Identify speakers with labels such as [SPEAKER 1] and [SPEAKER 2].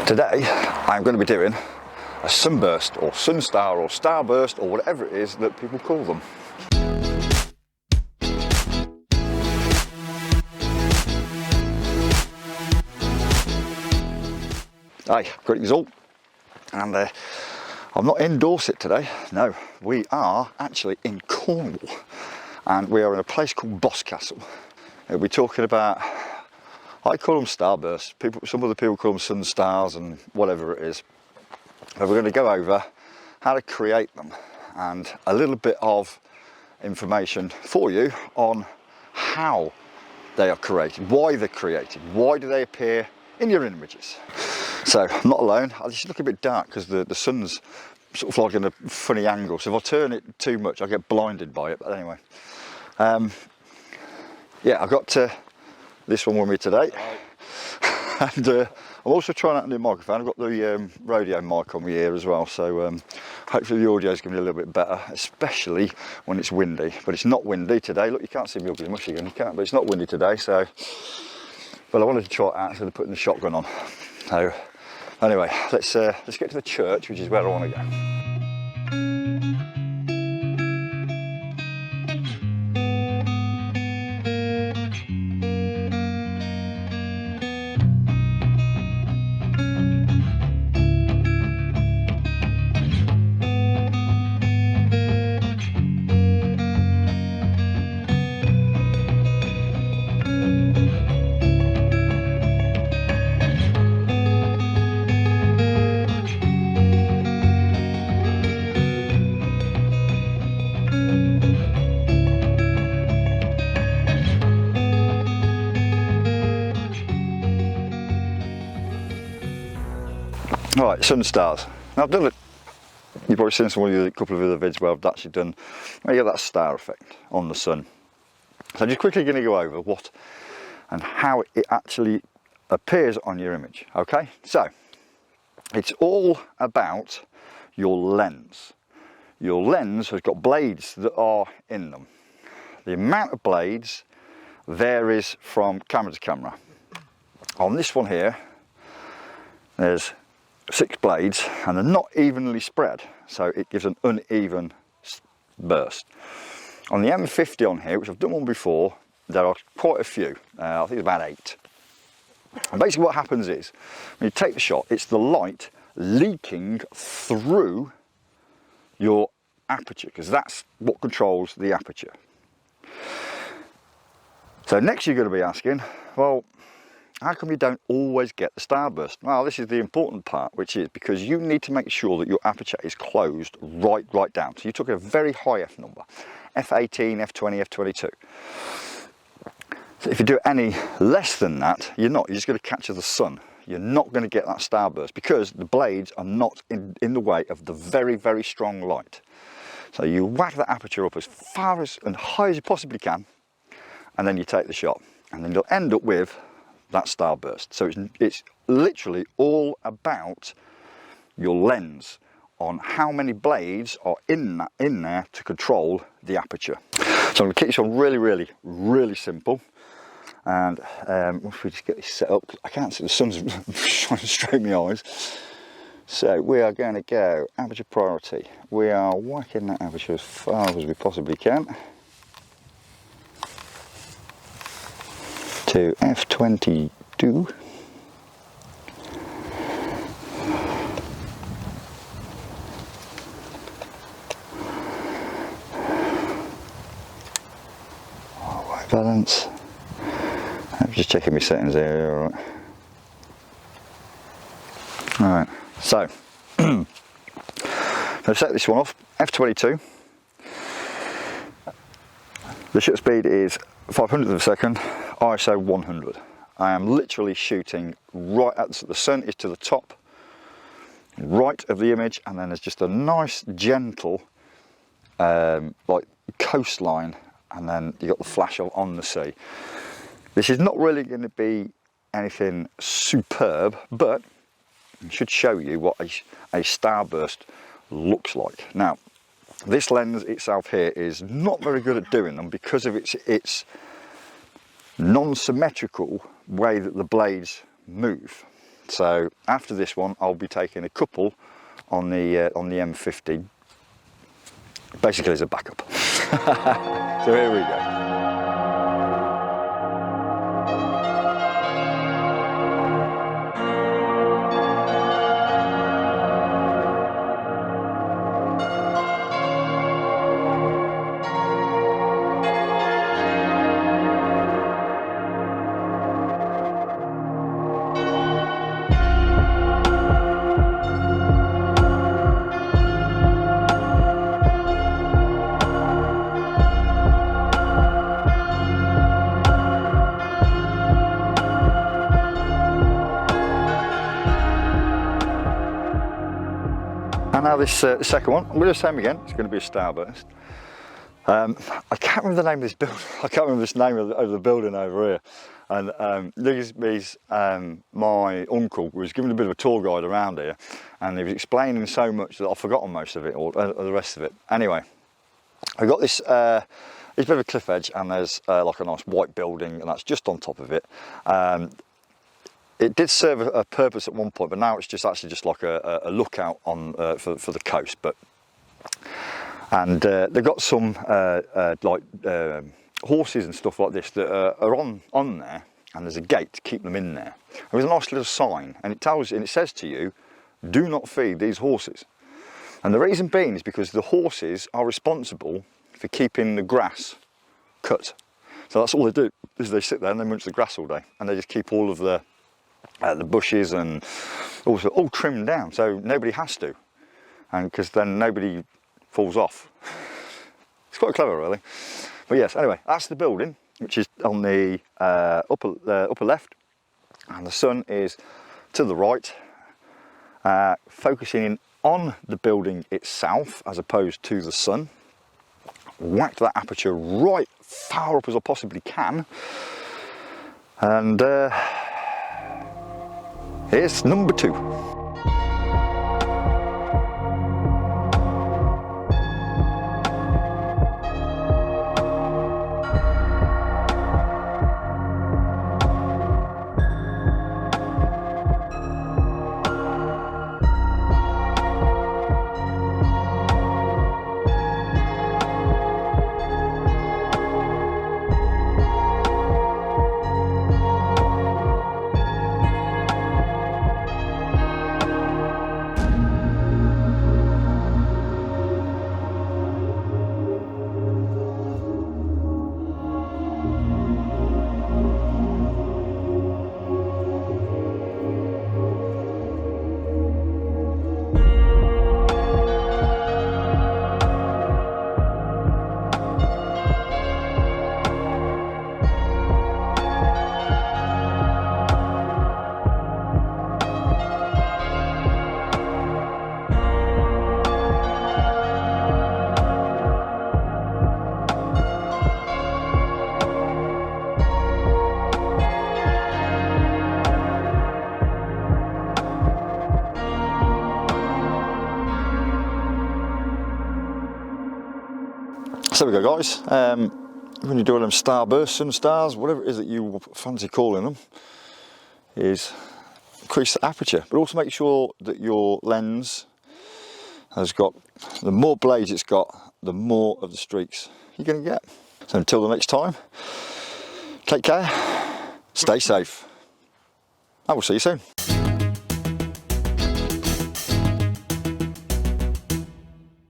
[SPEAKER 1] Today I'm going to be doing a sunburst or sunstar or starburst or whatever it is that people call them. Hi, great result. And I'm not in Dorset today, no, we are actually in Cornwall and we are in a place called Boscastle. We'll be talking about, I call them starbursts, some other people call them sun stars and whatever it is. But we're going to go over how to create them and a little bit of information for you on how they are created, why they're created, why do they appear in your images. So I'm not alone. I just look a bit dark because the sun's sort of like in a funny angle, so if I turn it too much I get blinded by it. But anyway, yeah, I've got this one with me today. And I'm also trying out a new microphone. I've got the radio mic on my ear as well, so hopefully the audio is going to be a little bit better, especially when it's windy. But it's not windy today. Look, you can't see me ugly mushy again, you can't, but it's not windy today, so. But I wanted to try it out instead of putting the shotgun on. So anyway, let's get to the church, which is where I want to go. Right, sun stars. Now I've done it. You've probably seen a couple of other vids where I've actually done, where you get that star effect on the sun. So I'm just quickly going to go over what and how it actually appears on your image. Okay, so it's all about your lens. Your lens has got blades that are in them. The amount of blades varies from camera to camera. On this one here, there's 6 blades and they're not evenly spread, so it gives an uneven burst. On the M50 on here, which I've done one before, there are quite a few. I think it's about 8. And basically what happens is, when you take the shot, it's the light leaking through your aperture, because that's what controls the aperture. So next you're going to be asking, well, how come you don't always get the starburst? Well, this is the important part, which is because you need to make sure that your aperture is closed right down. So you're talking a very high F number, F18, F20, F22. So if you do any less than that, you're just going to catch the sun. You're not going to get that starburst because the blades are not in the way of the very strong light. So you whack that aperture up as far and high as you possibly can, and then you take the shot, and then you'll end up with that starburst. So it's literally all about your lens on how many blades are in there to control the aperture. So I'm going to keep this on really simple. And once we just get this set up, I can't see, the sun's shining straight in my eyes. So we are going to go aperture priority. We are whacking that aperture as far as we possibly can to F22. White balance. I'm just checking my settings there. Alright, so I'll set this one off, F22. The shutter speed is 500th of a second, ISO 100. I am literally shooting right at the sun is to the top right of the image, and then there's just a nice gentle like coastline, and then you got the flash on the sea. This is not really going to be anything superb, but it should show you what a starburst looks like. Now, this lens itself here is not very good at doing them because of its non-symmetrical way that the blades move. So after this one, I'll be taking a couple on the M50, basically as a backup. So here we go. And now this second one, I'm going to do the same again. It's going to be a starburst. I can't remember the name of this building. I can't remember the name of the building over here. And my uncle was giving a bit of a tour guide around here, and he was explaining so much that I've forgotten most of it, or the rest of it. Anyway, I got this. It's a bit of a cliff edge, and there's like a nice white building, and that's just on top of it. It did serve a purpose at one point, but now it's just actually just like a lookout on for the coast. And they've got some horses and stuff like this that are on there, and there's a gate to keep them in there. There's a nice little sign, and it says to you, "Do not feed these horses." And the reason being is because the horses are responsible for keeping the grass cut. So that's all they do, is they sit there and they munch the grass all day, and they just keep all of the bushes and also all trimmed down, so nobody has to, and because then nobody falls off. It's quite clever, really. But yes, anyway, that's the building, which is on the upper left, and the sun is to the right, focusing in on the building itself as opposed to the sun. Whacked that aperture right far up as I possibly can, and here's number 2. So there we go, guys. When you're doing them starbursts and stars, whatever it is that you fancy calling them, is increase the aperture, but also make sure that your lens has got, the more blades it's got, the more of the streaks you're going to get. So until the next time, take care, stay safe, and we'll see you soon.